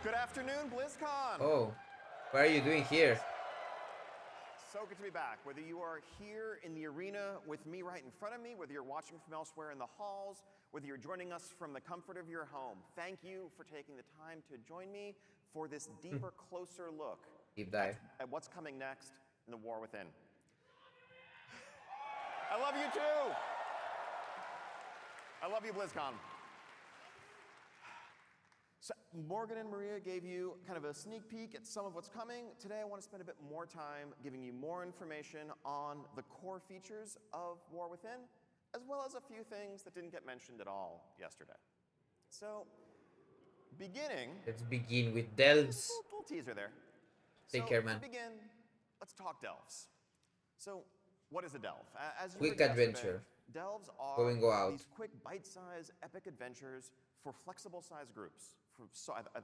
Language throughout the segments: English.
Good afternoon, Blizzcon! Oh, what are you doing here? So good to be back. Whether you are here in the arena with me right in front of me, whether you're watching from elsewhere in the halls, whether you're joining us from the comfort of your home, thank you for taking the time to join me for this deeper, closer look Deep dive. at what's coming next in the war within. I love you too! I love you, BlizzCon. So Morgan and Maria gave you kind of a sneak peek at some of what's coming. Today I want to spend a bit more time giving you more information on the core features of War Within, as well as a few things that didn't get mentioned at all yesterday. So, beginning... Let's begin with delves. Little teaser there. Take So, care, man. to begin, let's talk delves. So, what is a delve? As you Quick heard yesterday, adventure. delves are Go in, go out. these quick, bite-sized, epic adventures for flexible-sized groups,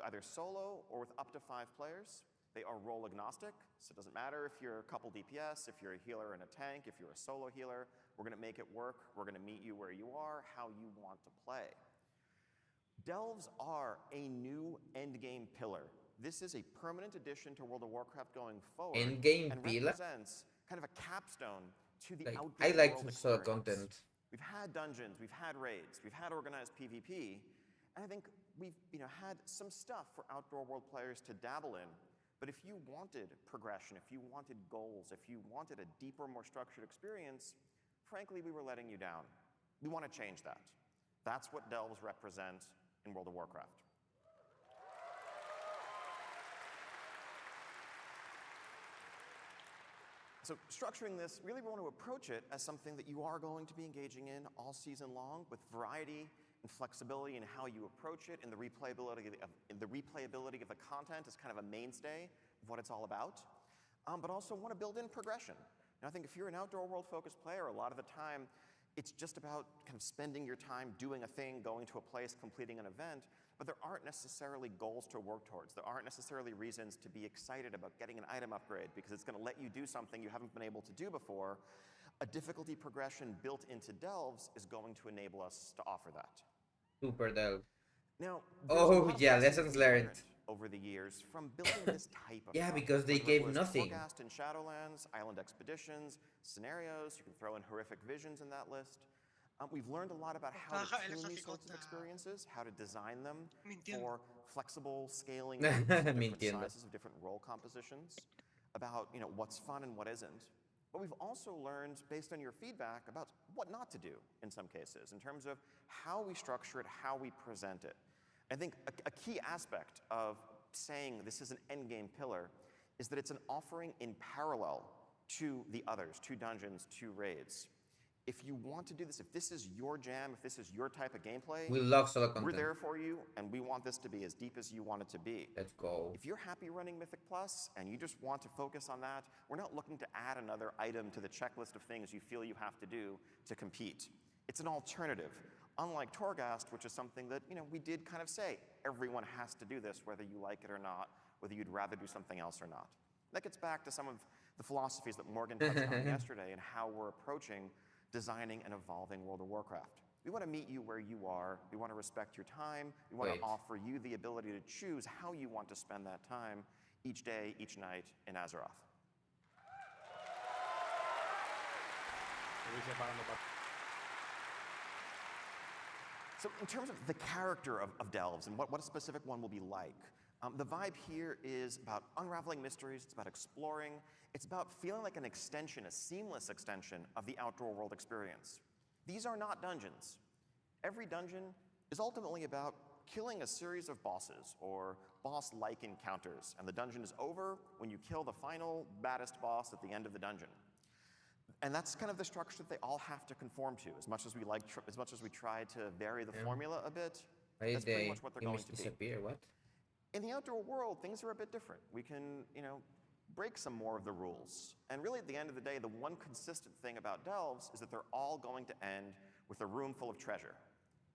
either solo or with up to 5 players. They are role agnostic, so it doesn't matter if you're a couple DPS, if you're a healer and a tank, if you're a solo healer. We're going to make it work. We're going to meet you where you are, how you want to play. Delves are a new endgame pillar. This is a permanent addition to World of Warcraft going forward. Endgame and pillar? represents kind of a capstone to the Like, outdoor I like world to saw experience. content. We've had dungeons, we've had raids, we've had organized PvP, and I think we've had some stuff for outdoor world players to dabble in. But if you wanted progression, if you wanted goals, if you wanted a deeper, more structured experience, frankly, we were letting you down. We want to change that. That's what delves represent in World of Warcraft. So structuring this, really we want to approach it as something that you are going to be engaging in all season long, with variety and flexibility in how you approach it, and the replayability of the content is kind of a mainstay of what it's all about. But also want to build in progression. Now I think if you're an outdoor world focused player, a lot of the time it's just about kind of spending your time doing a thing, going to a place, completing an event, but there aren't necessarily goals to work towards. There aren't necessarily reasons to be excited about getting an item upgrade because it's going to let you do something you haven't been able to do before. A difficulty progression built into delves is going to enable us to offer that. Super delve. Now, Oh yeah, lessons learned. over the years from building this type of Yeah, stuff. because they Whether it gave was nothing. Forecast in Shadowlands, Island Expeditions, scenarios, you can throw in horrific visions in that list. We've learned a lot about how to tune these sorts of experiences, how to design them for flexible scaling groups of different sizes of different role compositions, about what's fun and what isn't. But we've also learned, based on your feedback, about what not to do in some cases, in terms of how we structure it, how we present it. I think a key aspect of saying this is an endgame pillar is that it's an offering in parallel to the others, to dungeons, to raids. If you want to do this, if this is your jam, if this is your type of gameplay, we love solo content. we're there for you, and we want this to be as deep as you want it to be. Let's go. If you're happy running Mythic Plus and you just want to focus on that, we're not looking to add another item to the checklist of things you feel you have to do to compete. It's an alternative. Unlike Torghast, which is something that we did kind of say, everyone has to do this, whether you like it or not, whether you'd rather do something else or not. That gets back to some of the philosophies that Morgan touched on yesterday and how we're approaching designing and evolving World of Warcraft. We want to meet you where you are. We want to respect your time. We want to offer you the ability to choose how you want to spend that time each day, each night in Azeroth. So in terms of the character of delves and what a specific one will be like, the vibe here is about unraveling mysteries, it's about exploring, it's about feeling like an extension, a seamless extension of the outdoor world experience. These are not dungeons. Every dungeon is ultimately about killing a series of bosses or boss-like encounters, and the dungeon is over when you kill the final baddest boss at the end of the dungeon. And that's kind of the structure that they all have to conform to. As much as we try to vary the formula a bit, that's pretty much what they're going to disappear. What? In the outdoor world, things are a bit different. We can, break some more of the rules. And really, at the end of the day, the one consistent thing about delves is that they're all going to end with a room full of treasure.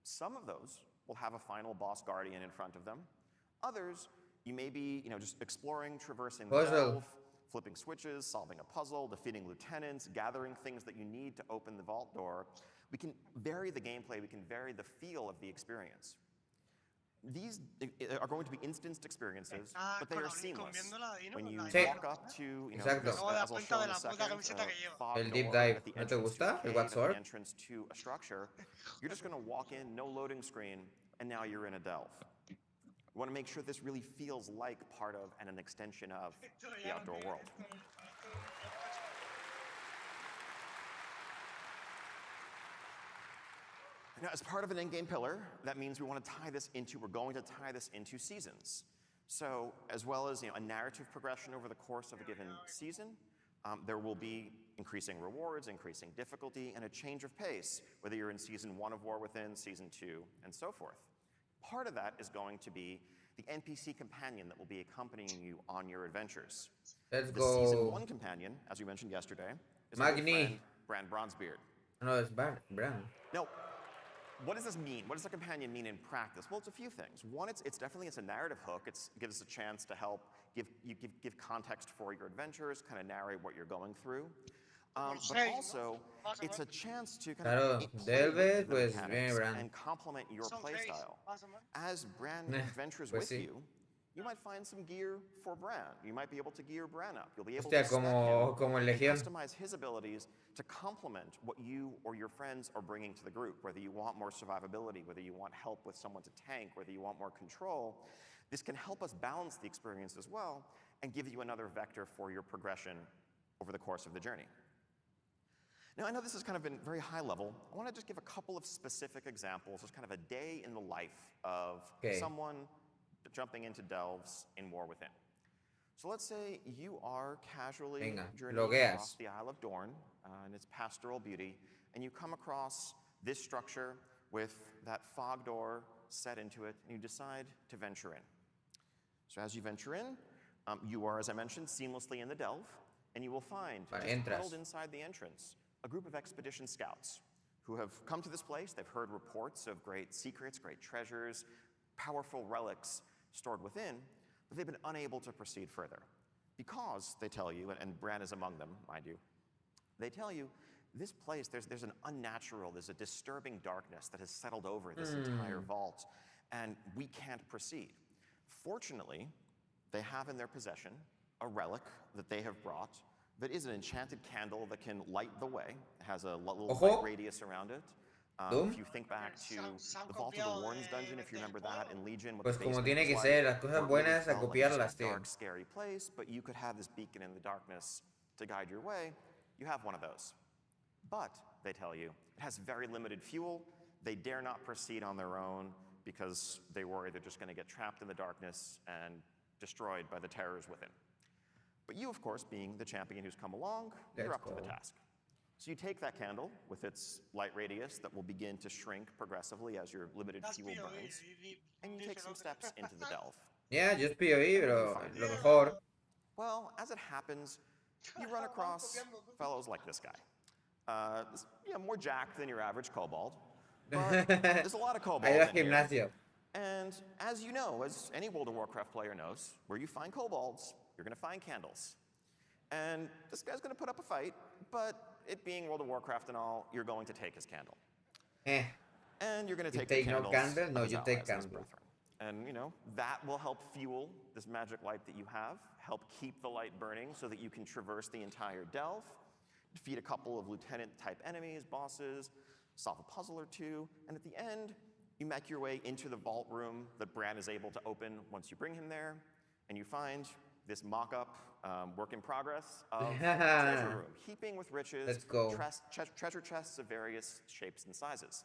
Some of those will have a final boss guardian in front of them. Others, you may be, just exploring, traversing the delve, flipping switches, solving a puzzle, defeating lieutenants, gathering things that you need to open the vault door. We can vary the gameplay, we can vary the feel of the experience. These are going to be instanced experiences, but they are seamless. When you Sí, walk up to, exacto. as I'll show in a second, a fog El deep door dive. at the ¿No te entrance to a gusta? El cave, What at the Sword? entrance to a structure, you're just going to walk in, no loading screen, and now you're in a delve. You want to make sure this really feels like part of and an extension of the outdoor world. Now, as part of an endgame pillar, that means we're going to tie this into seasons. So, as well as a narrative progression over the course of a given season, there will be increasing rewards, increasing difficulty, and a change of pace, whether you're in Season 1 of War Within, Season 2, and so forth. Part of that is going to be the NPC companion that will be accompanying you on your adventures. Let's The go. Season 1 companion, as we mentioned yesterday, is our good friend, Bran Bronzebeard. No, it's Bran. Now, what does this mean? What does a companion mean in practice? Well, it's a few things. One, it's definitely a narrative hook. It gives us a chance to help give context for your adventures, kind of narrate what you're going through. But also, it's a chance to kind of play with the mechanics and complement your playstyle. As Bran adventures with you, you might find some gear for Bran. You might be able to gear Bran up. You'll be able to spec him and customize his abilities to complement what you or your friends are bringing to the group. Whether you want more survivability, whether you want help with someone to tank, whether you want more control, this can help us balance the experience as well and give you another vector for your progression over the course of the journey. Now, I know this has kind of been very high level. I want to just give a couple of specific examples as kind of a day in the life of someone jumping into delves in War Within. So let's say you are casually journeying across the Isle of Dorne and its pastoral beauty, and you come across this structure with that fog door set into it, and you decide to venture in. So as you venture in, you are, as I mentioned, seamlessly in the delve, and you will find, just huddled inside the entrance, a group of expedition scouts who have come to this place. They've heard reports of great secrets, great treasures, powerful relics stored within, but they've been unable to proceed further. Because, they tell you, and Bran is among them, mind you, they tell you, this place, there's an unnatural, there's a disturbing darkness that has settled over this entire vault, and we can't proceed. Fortunately, they have in their possession a relic that they have brought that is an enchanted candle that can light the way. It has a little light radius around it. If you think back to the Vault of the Warden's dungeon, if you remember that in Legion, what Pues the como basement tiene que was ser, like, las cosas it really buenas a felt like copiarlas, this tío. dark, scary place, but you could have this beacon in the darkness to guide your way. You have one of those. But, they tell you, it has very limited fuel. They dare not proceed on their own because they worry they're just going to get trapped in the darkness and destroyed by the terrors within. But you, of course, being the champion who's come along, you're up to the task. So you take that candle with its light radius that will begin to shrink progressively as your limited fuel burns, and you take some steps into the delve. Yeah, just PoE, bro. Lo mejor. Well, as it happens, you run across fellows like this guy. More jacked than your average kobold, but there's a lot of kobolds in here. And as you know, as any World of Warcraft player knows, where you find kobolds, you're going to find candles. And this guy's going to put up a fight, but it being World of Warcraft and all, you're going to take his candle. And you're going to take the candles. No candle? No, you take candle. And, that will help fuel this magic light that you have, help keep the light burning so that you can traverse the entire delve, defeat a couple of lieutenant-type enemies, bosses, solve a puzzle or two, and at the end, you make your way into the vault room that Bran is able to open once you bring him there, and you find this mock-up, work in progress of a treasure room, heaping with riches, treasure chests of various shapes and sizes.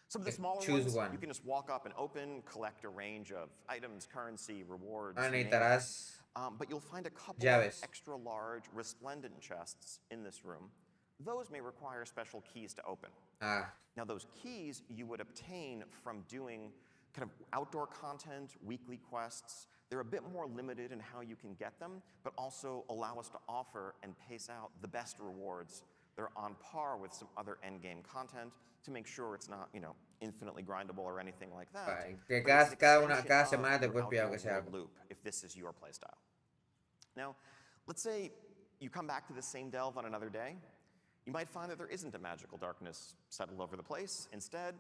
Some of the smaller ones, you can just walk up and open, collect a range of items, currency, rewards, but you'll find a couple of extra large, resplendent chests in this room. Those may require special keys to open. Now, those keys you would obtain from doing kind of outdoor content, weekly quests. They're a bit more limited in how you can get them, but also allow us to offer and pace out the best rewards. They're on par with some other endgame content to make sure it's not, infinitely grindable or anything like that. Que cada semana te puedes pillar que sea algo. Loop, if this is your playstyle. Now, let's say you come back to the same delve on another day. You might find that there isn't a magical darkness settled over the place. Instead,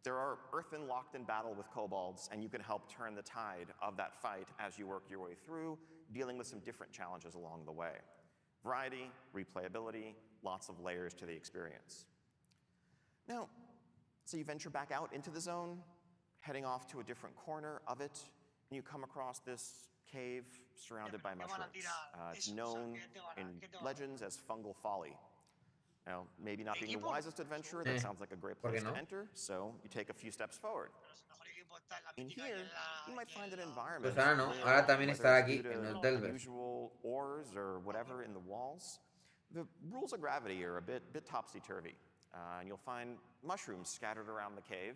There are earthen locked in battle with kobolds, and you can help turn the tide of that fight as you work your way through, dealing with some different challenges along the way. Variety, replayability, lots of layers to the experience. Now, so you venture back out into the zone, heading off to a different corner of it, and you come across this cave surrounded by mushrooms. It's known in legends as fungal folly. Now, maybe not being the wisest adventurer, that sounds like a great place to enter, so you take a few steps forward. In here, you might find an environment Pues ahora no, where, ahora también whether está it's aquí, due en los to Delvers. unusual ores or whatever in the walls, the rules of gravity are a bit topsy-turvy. And you'll find mushrooms scattered around the cave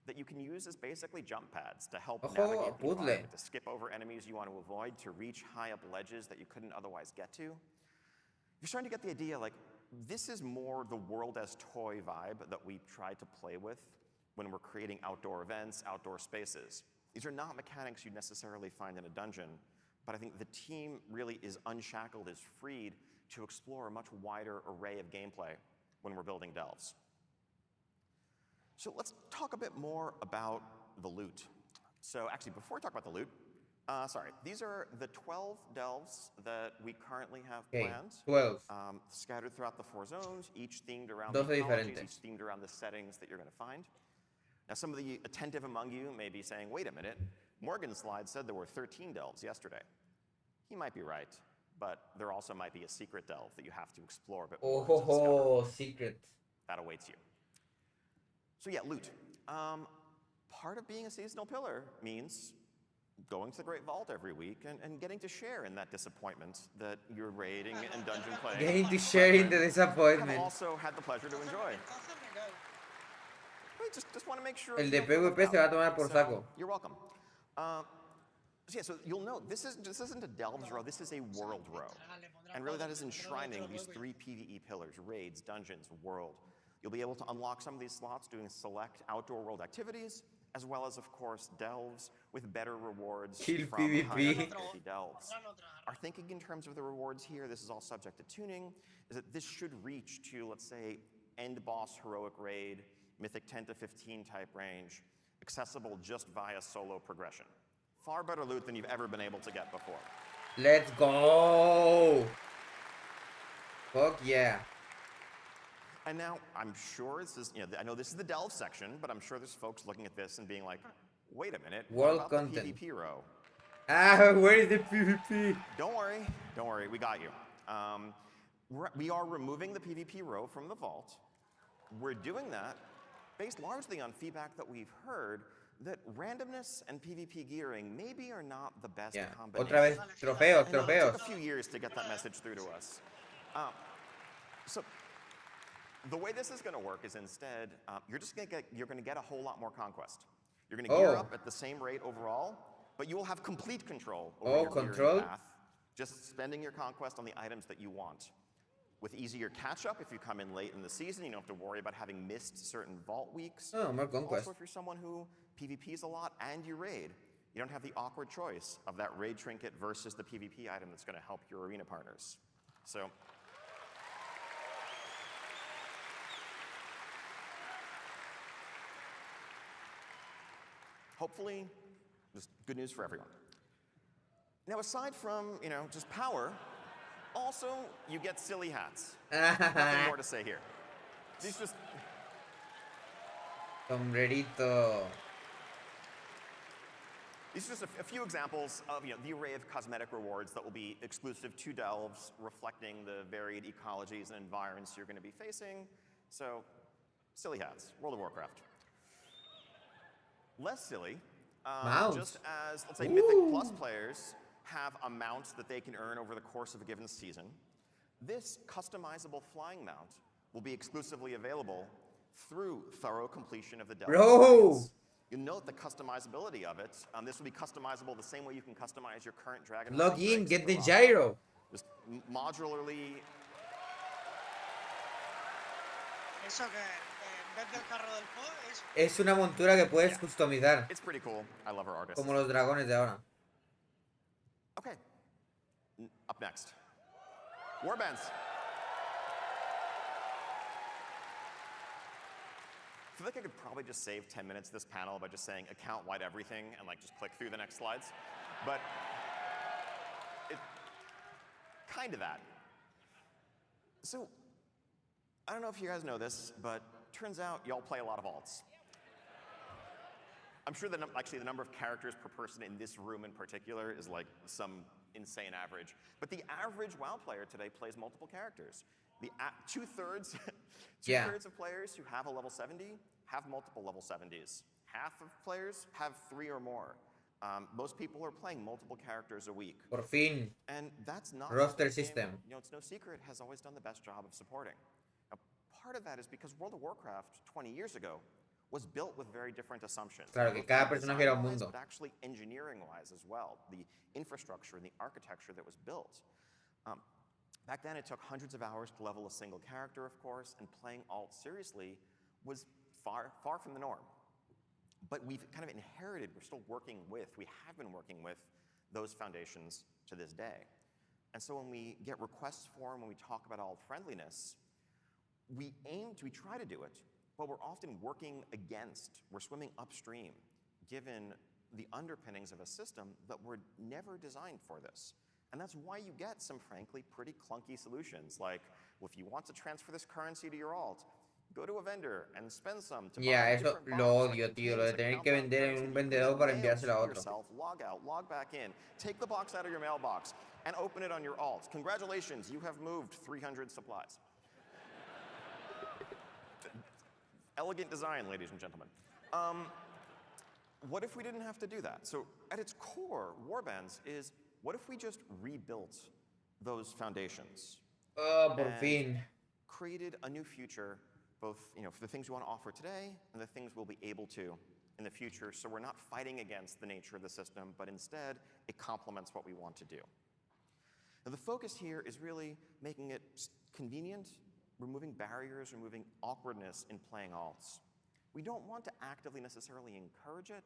that you can use as basically jump pads to help navigate the environment, to skip over enemies you want to avoid, to reach high up ledges that you couldn't otherwise get to. You're starting to get the idea, like, this is more the world as toy vibe that we try to play with when we're creating outdoor events, outdoor spaces. These are not mechanics you'd necessarily find in a dungeon, but I think the team really is unshackled, is freed to explore a much wider array of gameplay when we're building delves. So let's talk a bit more about the loot. So actually, before we talk about the loot, these are the 12 delves that we currently have planned. 12. Scattered throughout the 4 zones, each themed around 12 the ecologies, diferentes. each themed around the settings that you're going to find. Now, some of the attentive among you may be saying, wait a minute, Morgan's slide said there were 13 delves yesterday. He might be right, but there also might be a secret delve that you have to explore a bit more. Oh, secret. That awaits you. So yeah, loot. Part of being a seasonal pillar means going to the Great Vault every week and getting to share in that disappointment that you're raiding and dungeon playing. Getting to share in the I've disappointment. also had the pleasure to enjoy. Just want to make sure. El de PvP se va a tomar por saco. You're welcome. So you'll note this isn't a Delves row, this is a world row. And really that is enshrining these 3 PvE pillars: raids, dungeons, world. You'll be able to unlock some of these slots doing select outdoor world activities, as well as, of course, delves with better rewards Kill from PvP. higher difficulty delves. Our thinking in terms of the rewards here, this is all subject to tuning, is that this should reach to, let's say, end boss heroic raid, mythic 10 to 15 type range, accessible just via solo progression. Far better loot than you've ever been able to get before. Let's go. Fuck yeah. And now, I'm sure this is, I know this is the delve section, but I'm sure there's folks looking at this and being like, wait a minute, World what about content. the PvP row? Where is the PvP? Don't worry, we got you. We are removing the PvP row from the vault. We're doing that based largely on feedback that we've heard that randomness and PvP gearing maybe are not the best combination. Otra vez, trofeos, And it trofeos. took a few years to get that message through to us. So the way this is going to work is instead, you're going to get a whole lot more conquest. You're going to gear up at the same rate overall, but you will have complete control over your gearing path, just spending your conquest on the items that you want. With easier catch-up, if you come in late in the season, you don't have to worry about having missed certain vault weeks. Oh, more conquest. Also, if you're someone who PvPs a lot and you raid, you don't have the awkward choice of that raid trinket versus the PvP item that's going to help your arena partners. So, hopefully, just good news for everyone. Now, aside from, just power, also, you get silly hats. Nothing more to say here. These just... Sombrerito. These are just a few examples of the array of cosmetic rewards that will be exclusive to delves, reflecting the varied ecologies and environments you're going to be facing. So, silly hats, World of Warcraft. Less silly, just as, let's say, Mythic Plus players have a mount that they can earn over the course of a given season, this customizable flying mount will be exclusively available through thorough completion of the delve experience. You'll note the customizability of it. This will be customizable the same way you can customize your current Dragon. Log in, get the gyro. Just modularly. Es una montura que puedes customizar. It's pretty cool. I love our artists. Como los dragones de ahora. Okay. Up next. Warbands. feel like I could probably just save 10 minutes of this panel by just saying account-wide everything and like just click through the next slides. But it kind of that. So I don't know if you guys know this, but turns out y'all play a lot of alts. I'm sure that actually the number of characters per person in this room in particular is like some insane average. But the average WoW player today plays multiple characters. The two-thirds of players who have a level 70 have multiple level 70s. Half of players have 3 or more. Most people are playing multiple characters a week. Por fin. And that's not Roster system. You know, it's no secret, has always done the best job of supporting. Now, part of that is because World of Warcraft 20 years ago was built with very different assumptions. Claro, que cada personaje era un mundo. But actually engineering-wise as well, the infrastructure and the architecture that was built. Back then, it took hundreds of hours to level a single character, of course, and playing alt seriously was far from the norm. But we've kind of inherited, we're still working with, we have been working with those foundations to this day. And so when we get requests for them, when we talk about alt friendliness, we try to do it, but we're often working against, we're swimming upstream, given the underpinnings of a system that were never designed for this. And that's why you get some, frankly, pretty clunky solutions. Like, well, if you want to transfer this currency to your alt, go to a vendor and spend some to buy eso lo odio, tío, lo de tener que vender en un vendedor para enviárselo a otro. Yourself, log out, log back in, take the box out of your mailbox, and open it on your alt. Congratulations, you have moved 300 supplies. Elegant design, ladies and gentlemen. What if we didn't have to do that? So at its core, warbands is, what if we just rebuilt those foundations? Por fin. Created a new future, both for the things we want to offer today and the things we'll be able to in the future, so we're not fighting against the nature of the system, but instead it complements what we want to do. Now the focus here is really making it convenient, removing barriers, removing awkwardness in playing alts. We don't want to actively necessarily encourage it.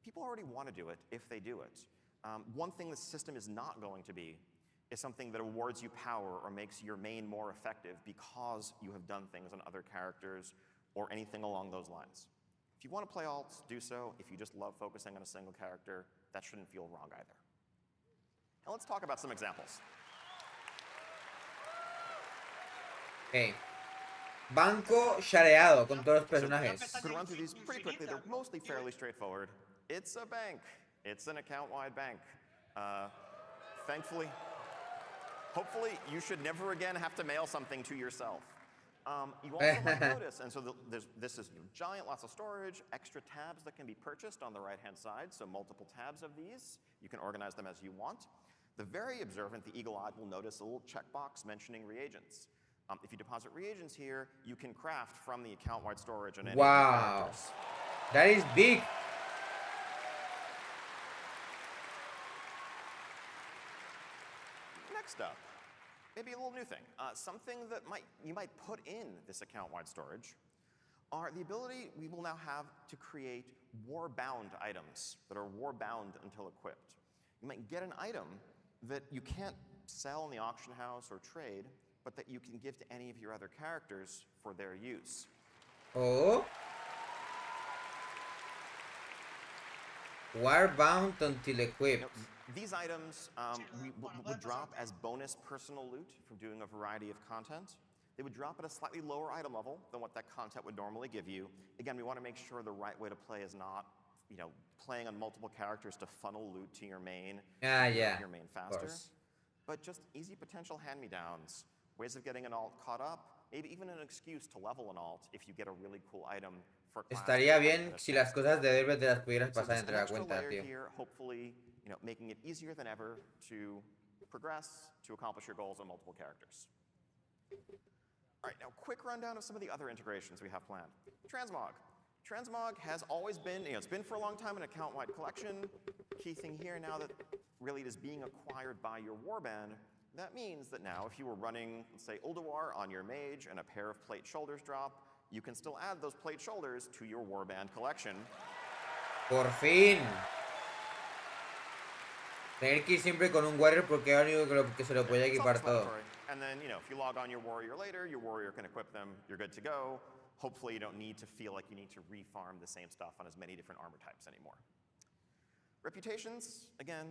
People already want to do it if they do it. One thing the system is not going to be is something that awards you power or makes your main more effective because you have done things on other characters or anything along those lines. If you want to play alts, do so. If you just love focusing on a single character, that shouldn't feel wrong either. Now let's talk about some examples. Okay. Banco shareado con todos los personajes. I'm going to run through these pretty quickly. They're mostly fairly straightforward. It's a bank. It's an account-wide bank. Thankfully, hopefully, you should never again have to mail something to yourself. You also might notice, and so this is giant, lots of storage, extra tabs that can be purchased on the right-hand side, so multiple tabs of these. You can organize them as you want. The very observant, the eagle-eyed, will notice a little checkbox mentioning reagents. If you deposit reagents here, you can craft from the account-wide storage on any characters. That is big. Next up, maybe a little new thing. Something that you might put in this account-wide storage are the ability we will now have to create war-bound items that are war-bound until equipped. You might get an item that you can't sell in the auction house or trade, but that you can give to any of your other characters for their use. Oh. War-bound until equipped. These items would drop as bonus personal loot from doing a variety of content. They would drop at a slightly lower item level than what that content would normally give you. Again, we want to make sure the right way to play is not, playing on multiple characters to funnel loot to your main, your main faster. But just easy potential hand-me-downs, ways of getting an alt caught up, maybe even an excuse to level an alt if you get a really cool item for class. Estaría bien si las cosas de Delver te las pudieras pasar entre la cuenta, tío. Here, hopefully, making it easier than ever to progress, to accomplish your goals on multiple characters. All right, now quick rundown of some of the other integrations we have planned. Transmog. Transmog has always been, it's been for a long time an account-wide collection. Key thing here now that really it is being acquired by your warband, that means that now if you were running, let's say, Ulduar on your mage and a pair of plate shoulders drop, you can still add those plate shoulders to your warband collection. Por fin. Tener que ir siempre con un warrior porque es el único que se lo puede equipar todo. And then, if you log on your warrior later, your warrior can equip them, you're good to go. hopefully you don't need to feel like you need to refarm the same stuff on as many different armor types anymore. Reputations, again,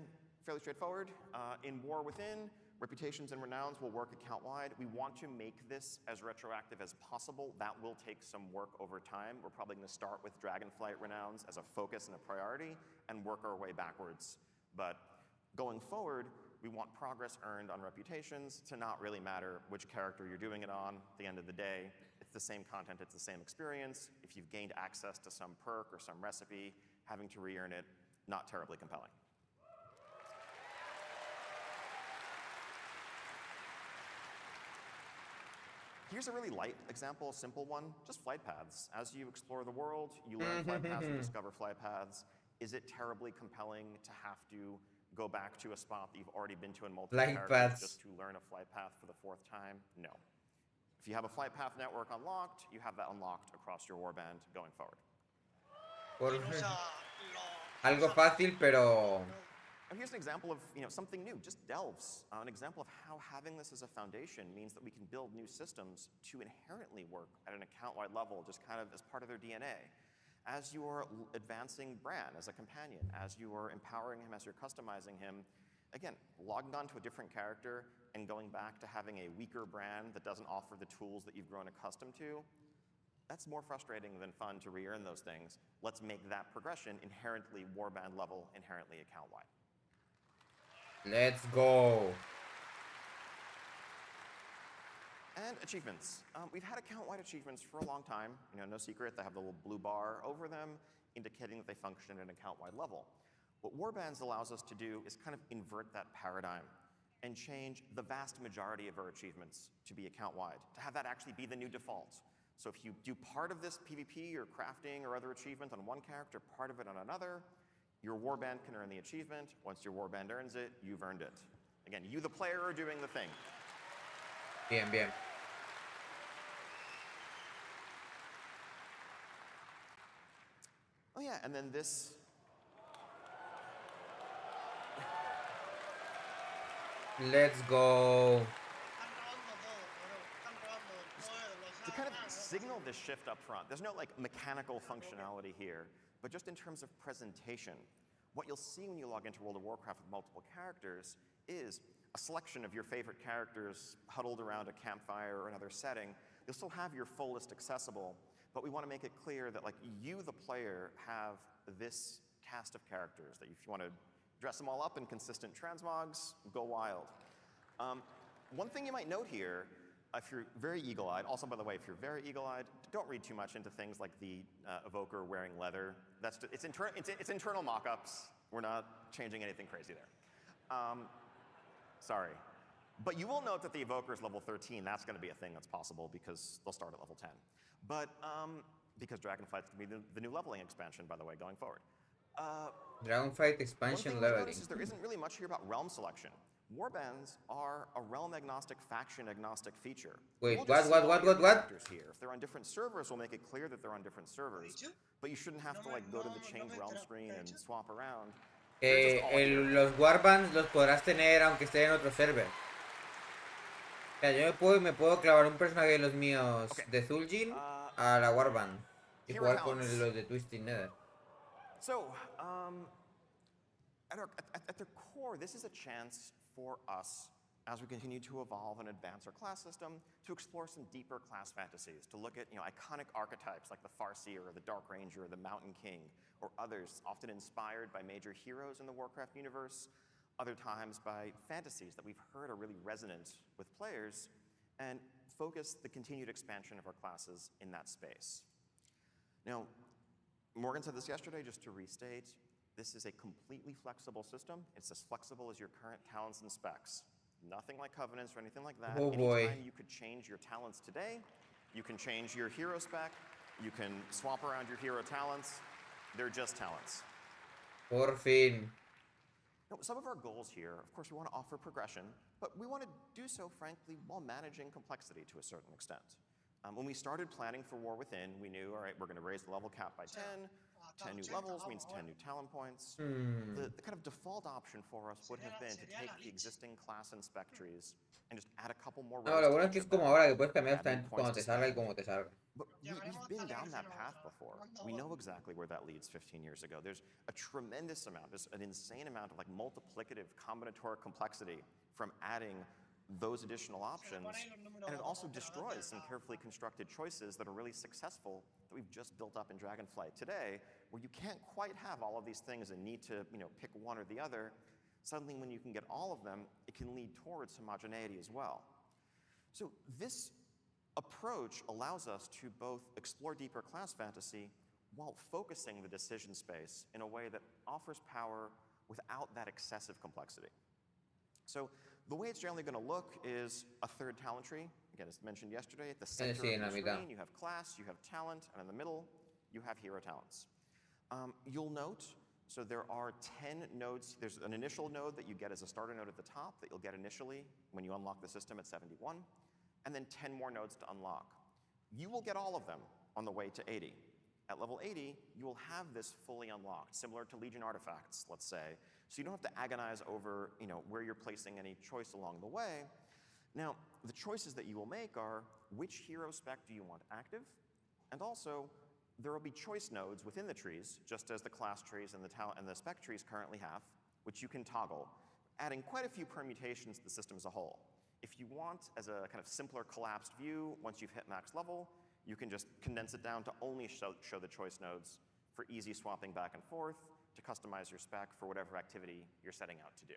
fairly straightforward. In War Within, reputations and renowns will work account-wide. We want to make this as retroactive as possible. That will take some work over time. We're probably going to start with Dragonflight renowns as a focus and a priority and work our way backwards. But going forward, we want progress earned on reputations to not really matter which character you're doing it on. At the end of the day, it's the same content, it's the same experience. If you've gained access to some perk or some recipe, having to re-earn it, not terribly compelling. Here's a really light example, a simple one, just flight paths. As you explore the world, you learn flight paths and discover flight paths. Is it terribly compelling to have to go back to a spot that you've already been to in multiple characters just to learn a flight path for the 4th time? No. If you have a flight path network unlocked, you have that unlocked across your warband going forward. Algo fácil, pero... And here's an example of something new, just delves. An example of how having this as a foundation means that we can build new systems to inherently work at an account-wide level, just kind of as part of their DNA. As you are advancing Bran as a companion, as you are empowering him, as you're customizing him, again, logging on to a different character and going back to having a weaker Bran that doesn't offer the tools that you've grown accustomed to, that's more frustrating than fun to re-earn those things. Let's make that progression inherently warband level, inherently account-wide. Let's go. And achievements. We've had account-wide achievements for a long time. No secret, they have the little blue bar over them, indicating that they function at an account-wide level. What Warbands allows us to do is kind of invert that paradigm and change the vast majority of our achievements to be account-wide, to have that actually be the new default. So if you do part of this PvP or crafting or other achievement on one character, part of it on another, your warband can earn the achievement. Once your warband earns it, you've earned it. Again, you the player are doing the thing. Bien, bien. Oh yeah, and then this. Let's go. To kind of signal this shift up front, there's no like mechanical functionality here, but just in terms of presentation, what you'll see when you log into World of Warcraft with multiple characters is a selection of your favorite characters huddled around a campfire or another setting. You'll still have your full list accessible, but we want to make it clear that like you, the player, have this cast of characters that if you want to dress them all up in consistent transmogs, go wild. One thing you might note here, if you're very eagle-eyed, also by the way, if you're very eagle-eyed, don't read too much into things like the evoker wearing leather. That's just, it's internal mock-ups. We're not changing anything crazy there. Sorry. But you will note that the evoker is level 13. That's going to be a thing that's possible because they'll start at level 10. But because Dragonflight's going to be the new leveling expansion, by the way, going forward. Dragonflight expansion one thing leveling. Is there isn't really much here about realm selection. Warbands are a realm-agnostic, faction-agnostic feature. Wait, We'll what? Here. If they're on different servers, we'll make it clear that they're on different servers. But you shouldn't have to like go to the change realm screen and swap around. Los Warbands los podrás tener aunque estén en otro server. O sea, yo me puedo clavar un personaje de los míos de Zul'jin a la Warband y jugar con los de Twisted Nether. So, at their core, this is a chance for us, as we continue to evolve and advance our class system, to explore some deeper class fantasies, to look at iconic archetypes like the Farseer or the Dark Ranger or the Mountain King, or others often inspired by major heroes in the Warcraft universe, other times by fantasies that we've heard are really resonant with players, and focus the continued expansion of our classes in that space. Now, Morgan said this yesterday, just to restate, this is a completely flexible system. It's as flexible as your current talents and specs. Nothing like covenants or anything like that. Oh boy. Anytime you could change your talents today, you can change your hero spec, you can swap around your hero talents. They're just talents. Por fin. Now, some of our goals here, of course, we want to offer progression, but we want to do so, frankly, while managing complexity to a certain extent. When we started planning for War Within, we knew, all right, we're going to raise the level cap by 10. 10 new levels means 10 new talent points. The kind of default option for us would have been to take the existing class and spec trees and just add a couple more rows. No, lo bueno es que es como ahora que puedes cambiar add new hasta cuando points te to salga y spend. como te salga. But we've been down that path before. We know exactly where that leads 15 years ago. There's a tremendous amount, there's an insane amount of like multiplicative combinatorial complexity from adding those additional options, and it also destroys some carefully constructed choices that are really successful that we've just built up in Dragonflight today, where you can't quite have all of these things and need to pick one or the other. Suddenly, when you can get all of them, it can lead towards homogeneity as well. So this approach allows us to both explore deeper class fantasy while focusing the decision space in a way that offers power without that excessive complexity. So the way it's generally going to look is a third talent tree. Again, as mentioned yesterday, at the center of the screen, you have class, you have talent, and in the middle, you have hero talents. You'll note, so there are 10 nodes. There's an initial node that you get as a starter node at the top that you'll get initially when you unlock the system at 71, and then 10 more nodes to unlock. You will get all of them on the way to 80. At level 80, you will have this fully unlocked, similar to Legion artifacts, let's say. So you don't have to agonize over where you're placing any choice along the way. Now, the choices that you will make are which hero spec do you want active, and also there will be choice nodes within the trees, just as the class trees and the spec trees currently have, which you can toggle, adding quite a few permutations to the system as a whole. If you want, as a kind of simpler collapsed view, once you've hit max level, you can just condense it down to only show the choice nodes for easy swapping back and forth to customize your spec for whatever activity you're setting out to do.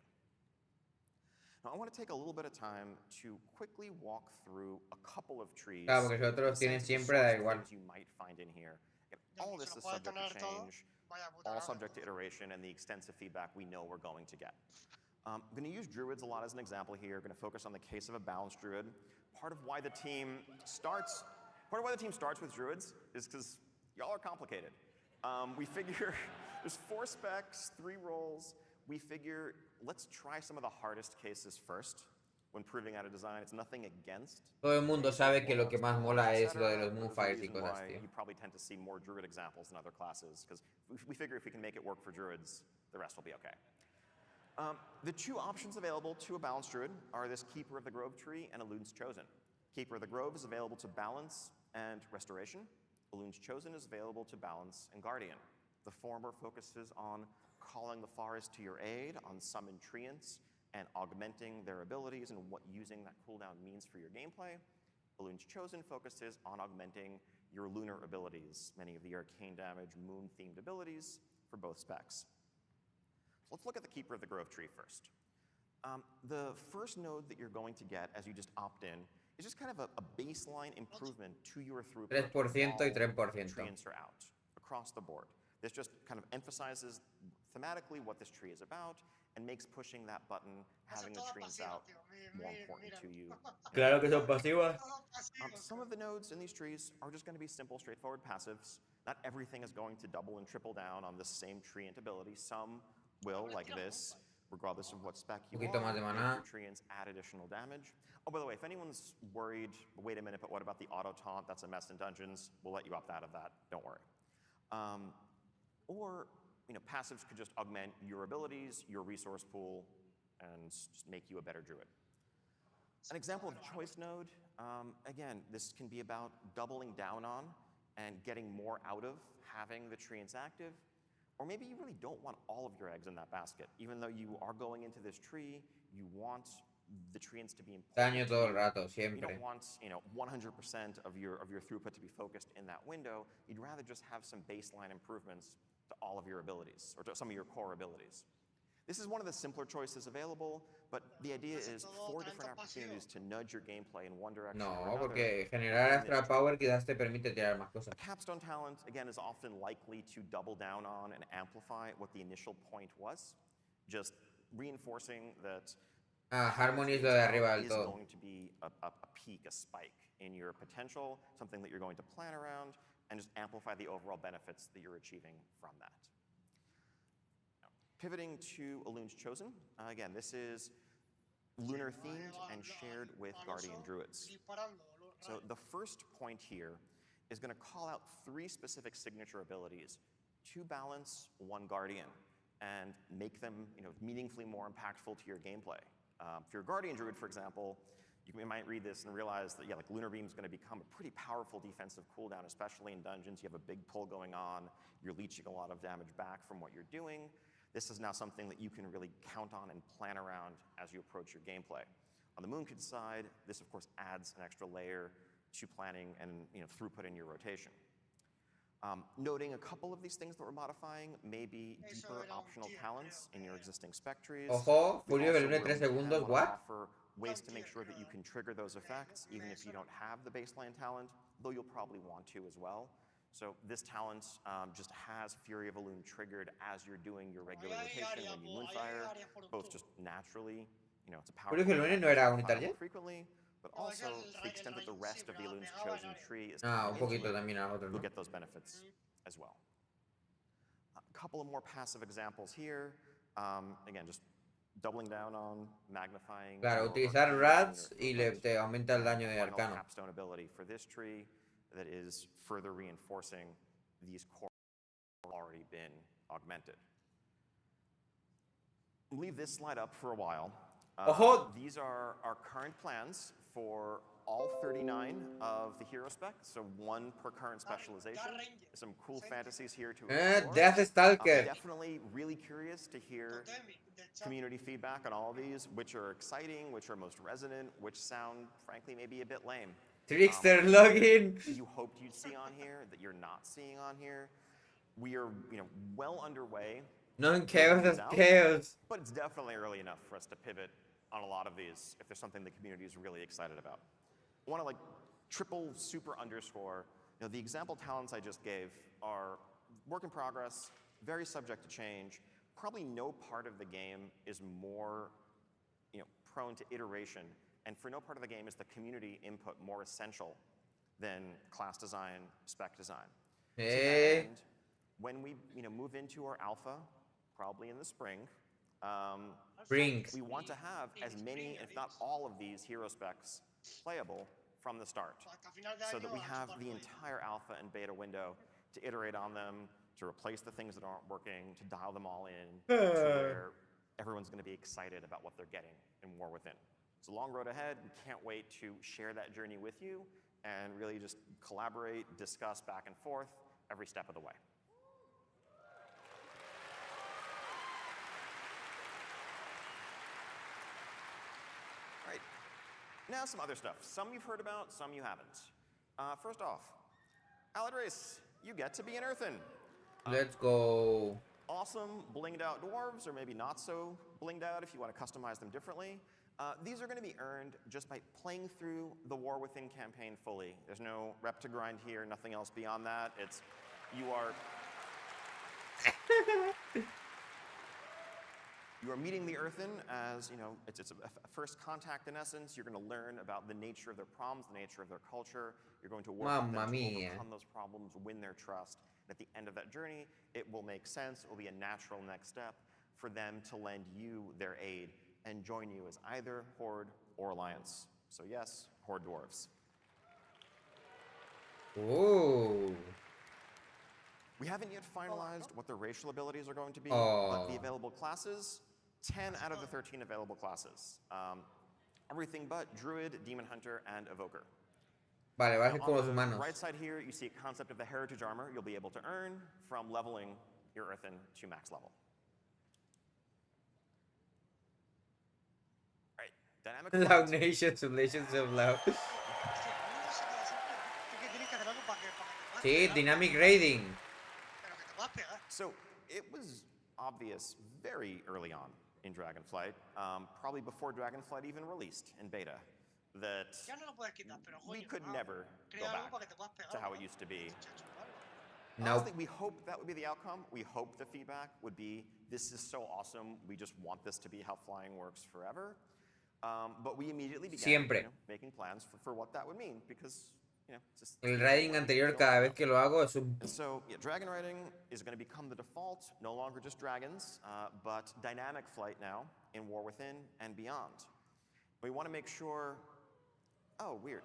Now, I want to take a little bit of time to quickly walk through a couple of trees. Claro, porque los otros tienen siempre da igual. You might find in here. All this is subject to change, all subject to iteration, and the extensive feedback we know we're going to get. I'm going to use druids a lot as an example here. I'm going to focus on the case of a balanced druid. Part of why the team starts with druids is because y'all are complicated. We figure there's 4 specs, 3 roles. We figure let's try some of the hardest cases first when proving out a design. It's nothing against. Todo el mundo sabe que lo que más mola es lo de los moonfires y cosas así. You probably tend to see more druid examples than other classes, because we figure if we can make it work for druids, the rest will be okay. The 2 options available to a balanced druid are this Keeper of the Grove tree and Elune's Chosen. Keeper of the Grove is available to balance and restoration. Elune's Chosen is available to balance and guardian. The former focuses on calling the forest to your aid, on summon treants, and augmenting their abilities and what using that cooldown means for your gameplay. Elune's Chosen focuses on augmenting your lunar abilities, many of the arcane damage, moon-themed abilities for both specs. So let's look at the Keeper of the Grove tree first. The first node that you're going to get as you just opt in is just kind of a baseline improvement to your throughput. 3% y 3%. Treants are out across the board. This just kind of emphasizes thematically what this tree is about and makes pushing that button, having the treants out, more important to you. Claro que son pasivas. Some of the nodes in these trees are just going to be simple, straightforward passives. Not everything is going to double and triple down on the same treant ability. Some will, like this, regardless of what spec you are, your treants add additional damage. Oh, by the way, if anyone's worried, wait a minute, but what about the auto taunt? That's a mess in dungeons. We'll let you opt out of that. Don't worry. Or passives could just augment your abilities, your resource pool, and just make you a better druid. An example of choice node, again, this can be about doubling down on and getting more out of having the treants active. Or maybe you really don't want all of your eggs in that basket. Even though you are going into this tree, you want the treants to be important. Daño todo el rato, siempre. You don't want 100% of your throughput to be focused in that window. You'd rather just have some baseline improvements to all of your abilities, or to some of your core abilities. This is one of the simpler choices available, but the idea is 4 different opportunities to nudge your gameplay in one direction or No, another. porque generar extra power quizás te permite tirar más cosas. A capstone talent, again, is often likely to double down on and amplify what the initial point was, just reinforcing that Harmony es lo de arriba del is todo. going to be a peak, a spike in your potential, something that you're going to plan around, and just amplify the overall benefits that you're achieving from that. Now, pivoting to Elune's Chosen, again, this is lunar themed and shared with Guardian Druids. So the first point here is going to call out 3 specific signature abilities to balance one guardian and make them meaningfully more impactful to your gameplay. For your guardian druid, for example, you might read this and realize that like Lunar Beam is going to become a pretty powerful defensive cooldown, especially in dungeons. You have a big pull going on. You're leeching a lot of damage back from what you're doing. This is now something that you can really count on and plan around as you approach your gameplay. On the Moonkid side, this of course adds an extra layer to planning and throughput in your rotation. Noting a couple of these things that we're modifying may be deeper optional talents in your existing spec trees. Ojo, Julio Belune 3 segundos, what? Ways to make sure that you can trigger those effects even if you don't have the baseline talent, though you'll probably want to as well. So this talent just has Fury of Elune triggered as you're doing your regular rotation when you Moonfire, both just naturally, it's a powerful Julio Belune no era unitario. frequently, but also to the extent that the rest of the Elune's chosen tree is Un poquito también a otro, you'll ¿no? get those benefits as well. A couple of more passive examples here. Again, just doubling down on magnifying. Claro, utilizar rats y te aumenta el daño de arcano. Capstone ability for this tree that is further reinforcing these core already been augmented. Leave this slide up for a while. These are our current plans for all 39 of the hero spec, so one per current specialization. Some cool fantasies here to explore. Death Stalker. Definitely really curious to hear community feedback on all of these, which are exciting, which are most resonant, which sound, frankly, maybe a bit lame. Trickster login. You hoped you'd see on here that you're not seeing on here. We are, well underway. Non-chaos is chaos. But it's definitely early enough for us to pivot on a lot of these if there's something the community is really excited about. I want to triple super underscore, the example talents I just gave are work in progress, very subject to change. Probably no part of the game is more, prone to iteration, and for no part of the game is the community input more essential than class design, spec design. To that end, when we, move into our alpha, probably in the spring, we want to have as many, if not all of these hero specs playable from the start, so that we have the entire alpha and beta window to iterate on them, to replace the things that aren't working, to dial them all in, to where everyone's going to be excited about what they're getting in War Within. It's a long road ahead. We can't wait to share that journey with you and really just collaborate, discuss back and forth every step of the way. All right. Now some other stuff. Some you've heard about, some you haven't. First off, Aladrace, you get to be an Earthen. Let's go. Awesome blinged out dwarves, or maybe not so blinged out if you want to customize them differently. These are going to be earned just by playing through the War Within campaign fully. There's no rep to grind here, nothing else beyond that. You are meeting the Earthen as, it's a first contact in essence. You're going to learn about the nature of their problems, the nature of their culture. You're going to work with them to overcome those problems, win their trust. And at the end of that journey, it will make sense. It will be a natural next step for them to lend you their aid and join you as either Horde or Alliance. So yes, Horde dwarves. Ooh. We haven't yet finalized what their racial abilities are going to be, but the available classes, 10 out of the 13 available classes. Everything but Druid, Demon Hunter, and Evoker. Vale, va a ser como los On humanos. the right side here, you see a concept of the Heritage Armor you'll be able to earn from leveling your Earthen to max level. All right, dynamic Loud Nation, Sublations of Loud. Sí, Dynamic Raiding. So it was obvious very early on in Dragonflight, probably before Dragonflight even released in beta, that we could never go back to how it used to be. Honestly, we hoped that would be the outcome. We hoped the feedback would be, this is so awesome, we just want this to be how flying works forever. But we immediately began making plans for what that would mean, because el riding anterior cada vez que lo hago es un... So dragon riding is going to become the default, no longer just dragons, but dynamic flight now in War Within and beyond. We want to make sure... Oh, weird.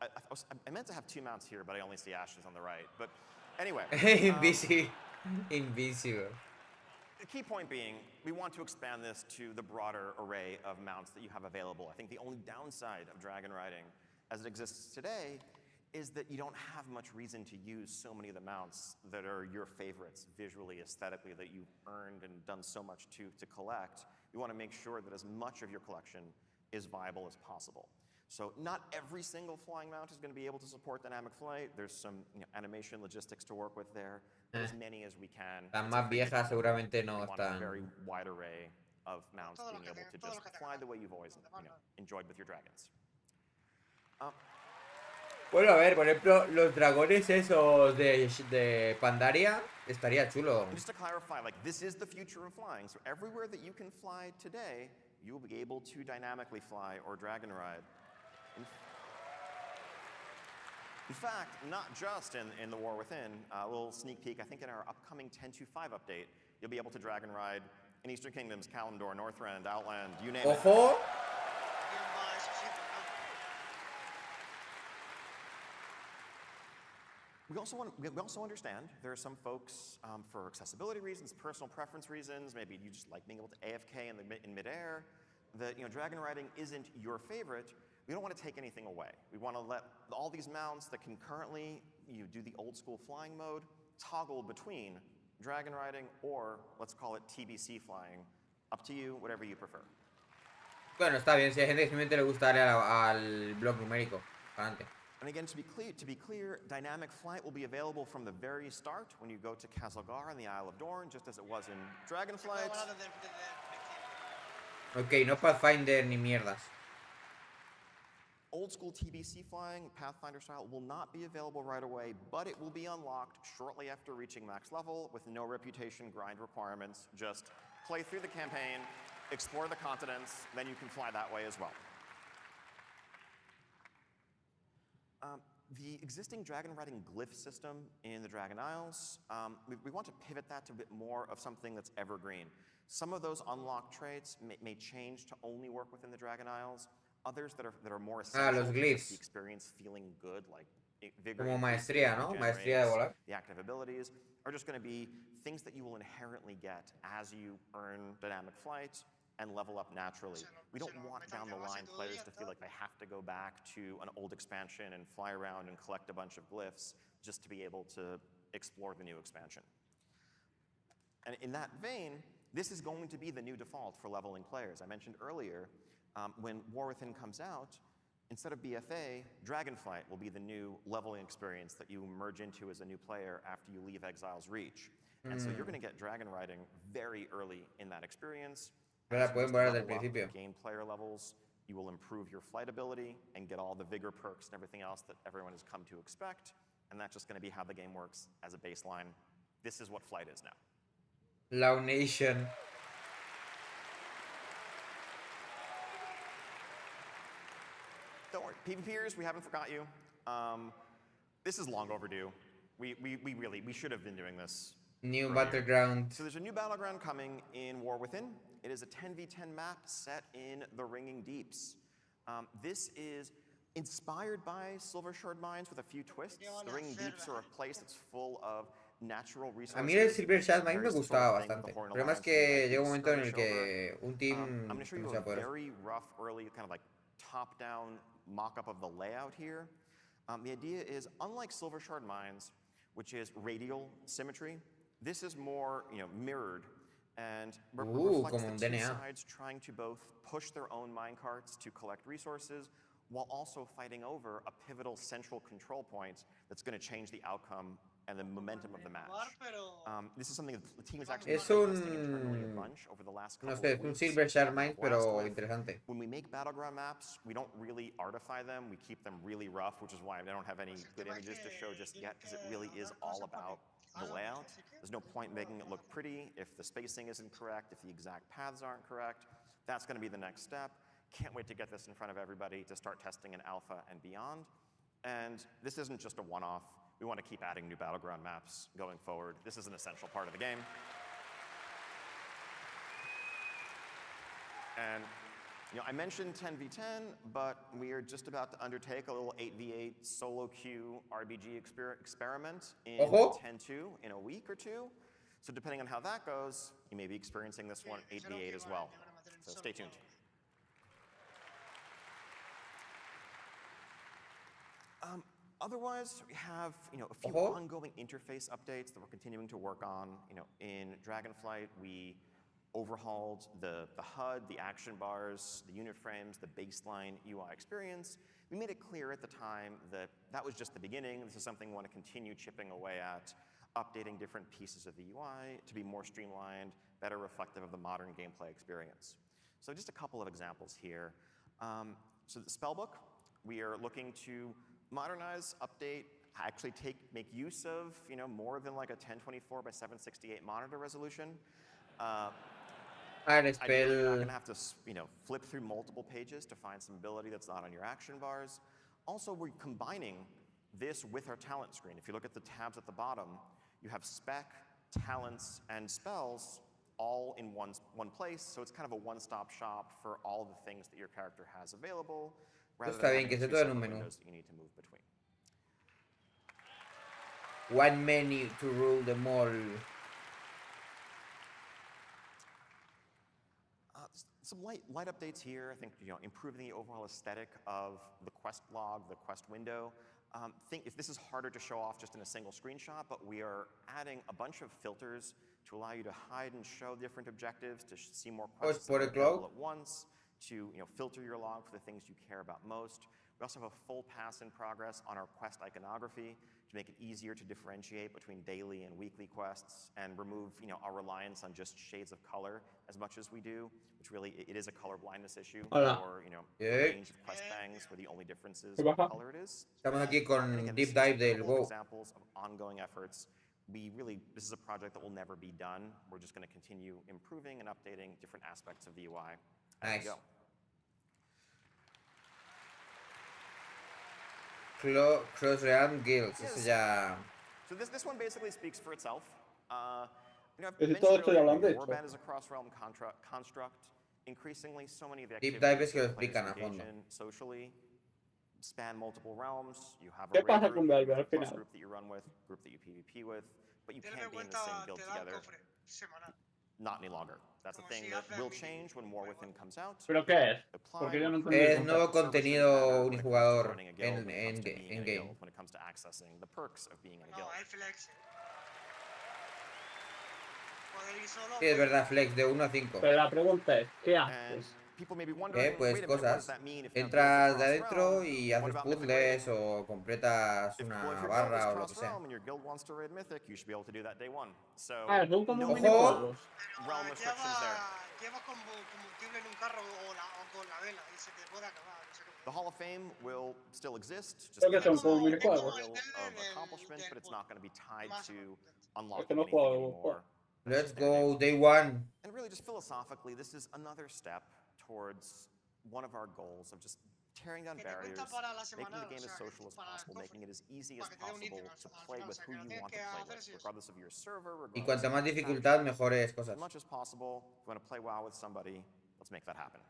I meant to have two mounts here, but I only see Ashes on the right. But anyway. BC. Invincible. The key point being, we want to expand this to the broader array of mounts that you have available. I think the only downside of dragon riding as it exists today is that you don't have much reason to use so many of the mounts that are your favorites visually, aesthetically, that you've earned and done so much to collect. You want to make sure that as much of your collection is viable as possible. So not every single flying mount is going to be able to support dynamic flight. There's some animation logistics to work with there, but as many as we can. Las más viejas seguramente no We want a están. very wide array of mounts being able to just fly the way you've always enjoyed with your dragons. Bueno, a ver, por ejemplo, los dragones esos de Pandaria estaría chulo. And just to clarify, like, this is the future of flying. So everywhere that you can fly today, you'll be able to dynamically fly or dragon ride. In fact, not just in the War Within, a little sneak peek, I think in our upcoming 10.2.5 update, you'll be able to dragon ride in Eastern Kingdoms, Kalimdor, Northrend, Outland, you name it. ¡Ojo! We also understand there are some folks, for accessibility reasons, personal preference reasons, maybe you just like being able to AFK in midair, that dragon riding isn't your favorite. We don't want to take anything away. We want to let all these mounts that can currently do the old school flying mode toggle between dragon riding or let's call it TBC flying. Up to you, whatever you prefer. Bueno, está bien, si hay gente que simplemente le gusta darle al block numérico. Adelante. And again, to be clear, dynamic flight will be available from the very start when you go to Castlegar on the Isle of Dorne, just as it was in Dragonflight. Ok, no Pathfinder ni mierdas. Old school TBC flying, Pathfinder style, will not be available right away, but it will be unlocked shortly after reaching max level with no reputation grind requirements. Just play through the campaign, explore the continents, then you can fly that way as well. The existing dragon riding glyph system in the Dragon Isles, we want to pivot that to a bit more of something that's evergreen. Some of those unlocked traits may change to only work within the Dragon Isles. Others that are more essential los to glyphs. the experience feeling good, like vigor, Como maestría, ¿no? Maestría de volar. the active abilities, are just going to be things that you will inherently get as you earn dynamic flight and level up naturally. We don't want down the line players to feel like they have to go back to an old expansion and fly around and collect a bunch of glyphs just to be able to explore the new expansion. And in that vein, this is going to be the new default for leveling players. I mentioned earlier, when War Within comes out, instead of BFA, Dragonflight will be the new leveling experience that you merge into as a new player after you leave Exile's Reach. And so you're going to get dragon riding very early in that experience. Pero la pueden volar desde el principio. Gain player levels, you will improve your flight ability and get all the vigor perks and everything else that everyone has come to expect. And that's just going to be how the game works as a baseline. This is what flight is now. Lao Nation. Don't worry, PvPers, we haven't forgot you. This is long overdue. We should have been doing this. New earlier. Battleground. So there's a new battleground coming in War Within. It is a 10v10 map set in the Ringing Deeps. This is inspired by Silver Shard Mines with a few twists. The Ringing Deeps are a place that's full of natural resources. A mí el Silver Shard Mine me gustaba bastante. El problema es que llega un momento en el que un team I'm going to show you no se va a a poder. very rough, early, kind of like top-down mock-up of the layout here. The idea is, unlike Silver Shard Mines, which is radial symmetry, this is more, mirrored and reflects como un the two DNA. sides trying to both push their own minecarts to collect resources while also fighting over a pivotal central control point that's going to change the outcome and the momentum of the match. This is something that the team has actually Es been testing internally a bunch over the last couple No sé, of es un weeks. Silver Shard Mine, Last pero with- interesante. When we make battleground maps, we don't really artify them. We keep them really rough, which is why I don't have any good images to show just yet, because it really is all about the layout. There's no point making it look pretty if the spacing isn't correct, if the exact paths aren't correct. That's going to be the next step. Can't wait to get this in front of everybody to start testing in alpha and beyond. And this isn't just a one-off. We want to keep adding new battleground maps going forward. This is an essential part of the game. And I mentioned 10v10, but we are just about to undertake a little 8v8 solo queue RBG experiment in Ojo. 10.2 in a week or two. So depending on how that goes, you may be experiencing this one 8v8 as well. So stay tuned. Otherwise, we have a few ongoing interface updates that we're continuing to work on. In Dragonflight, we overhauled the HUD, the action bars, the unit frames, the baseline UI experience. We made it clear at the time that that was just the beginning. This is something we want to continue chipping away at, updating different pieces of the UI to be more streamlined, better reflective of the modern gameplay experience. So just a couple of examples here. So the spellbook, we are looking to modernize, update, actually make use of more than like a 1024 by 768 monitor resolution. Ideally, you're not going to have to flip through multiple pages to find some ability that's not on your action bars. Also, we're combining this with our talent screen. If you look at the tabs at the bottom, you have spec, talents, and spells all in one place. So it's kind of a one-stop shop for all the things that your character has available, rather than having two separate windows that you need to move between. One menu to rule them all. Some light updates here. I think improving the overall aesthetic of the quest log, the quest window. If this is harder to show off just in a single screenshot, but we are adding a bunch of filters to allow you to hide and show different objectives, to see more quests available at once, to filter your log for the things you care about most. We also have a full pass in progress on our quest iconography to make it easier to differentiate between daily and weekly quests and remove our reliance on just shades of color as much as we do, which really it is a color blindness issue, or the range of quest bangs where the only difference is what color it is. Estamos aquí con Again, Deep Dive del WoW. Examples of ongoing efforts. This is a project that will never be done. We're just going to continue improving and updating different aspects of the UI as we go. Cross-Realm Guilds, eso ya... So this one basically speaks for itself. I've Todo mentioned estoy hablando earlier, de esto. Warband is a cross-realm construct. Increasingly, so many of the Deep activities Dive es que lo that players explican a engage fondo. in socially span multiple realms. You have a ¿Qué raid pasa group, con you have Valve a al plus final? group that you run with, group that you PvP with, but you Ten can't en be in the cuenta, same guild te da el together. cofre semanal. Not any longer. That's a Como thing si that hace will mil change when War Within comes out. ¿Pero qué es? Apply, Porque yo no recruit, entendí el Es concepto. nuevo contenido when it comes to unijugador joining a guild, when it comes to being in a in-game. guild, when it comes to accessing the perks of being in a No, guild. hay flex. Poder ir solo. Sí, es verdad, Flex, de 1 a 5. Pero la pregunta es, ¿qué And haces? people may be wondering, Pues wait a minute, what does cosas. that mean if you have Entras guilds de across adentro realm? y What haces about Mythic puzzles raiding? o completas If your una guild is barra o lo que sea. cross-realm and your guild wants to raid Mythic, you should be able to do that day one. So, Son como no minijuegos. realm restrictions there. Llevas combustible en un carro o con la vela y se te puede acabar. No sé The Hall of Fame will still exist, just Creo que being son como a minijuegos. memorial of accomplishment, but it's not going to be tied to unlocking que no anything juego, anymore. Let's go, day one. And really, just philosophically, this is another step towards one of our goals of just tearing down Que te barriers, cuenta para la making the semanal, game o as sea, social as para el possible, cofre. making it as easy as Para que te dé un possible ítem to al play final, with o sea, who que no you tienes want que to play hacer with, si eso. regardless of your server, Y regardless cuanta of más your dificultad, faction. mejores As cosas. much as possible, if you want to play WoW with somebody, let's make that happen.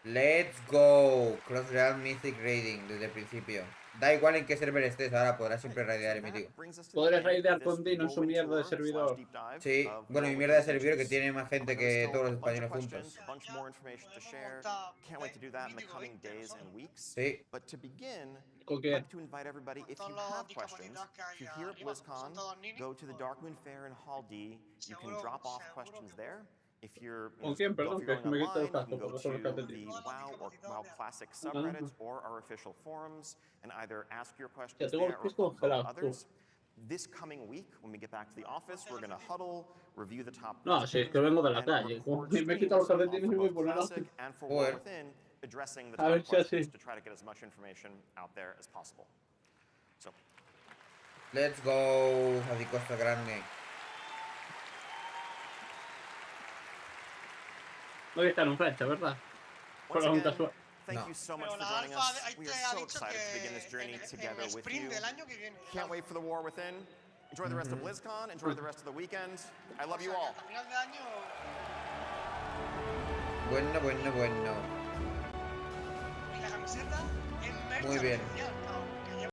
Let's go. Cross-Realm Mythic Raiding desde el principio. Da igual en qué server estés, ahora podrás siempre raidear el mítico. Podrás raidear con Dino en su mierda de servidor. Sí, bueno, mi mierda de servidor que tiene más gente que todos los españoles juntos. A bunch more information to share. Can't wait to do that in the coming days and weeks. Sí. But to begin, ¿Con I'd qué? like to invite everybody, if you have questions, if you're here at BlizzCon, go to the Darkmoon Fair in Hall D. You can drop off questions there. If you're, ¿Con quién? Perdón, que going me quito el online, you casco can go por to eso lo que the atendí. WoW or WoW Classic subreddits or our official forums and either ask your Ya questions tengo there los or pies vote congelados, tú. others. This coming week, when we get back to the office, we're going to huddle, review the top No, si es que vengo de la calle. Como me he quitado los calcetines y me voy a poner Classic así. and for Joder. War Within, addressing the A ver top si questions así. to try to get as much information out there as possible. So, Let's go a Di Costa Grande. No voy a estar en flecha, ¿verdad? Por once la again, junta suave. thank No. you so much Pero for la joining alfa us. ahí We te are ha so dicho excited to begin this que journey together el with sprint you. del año que viene. Can't wait for the War Within. Enjoy the rest of BlizzCon. Enjoy the rest of the weekend. I love you O sea, all. que a final de año Bueno, bueno, bueno. y la camiseta en merch Muy bien. oficial, cabrón.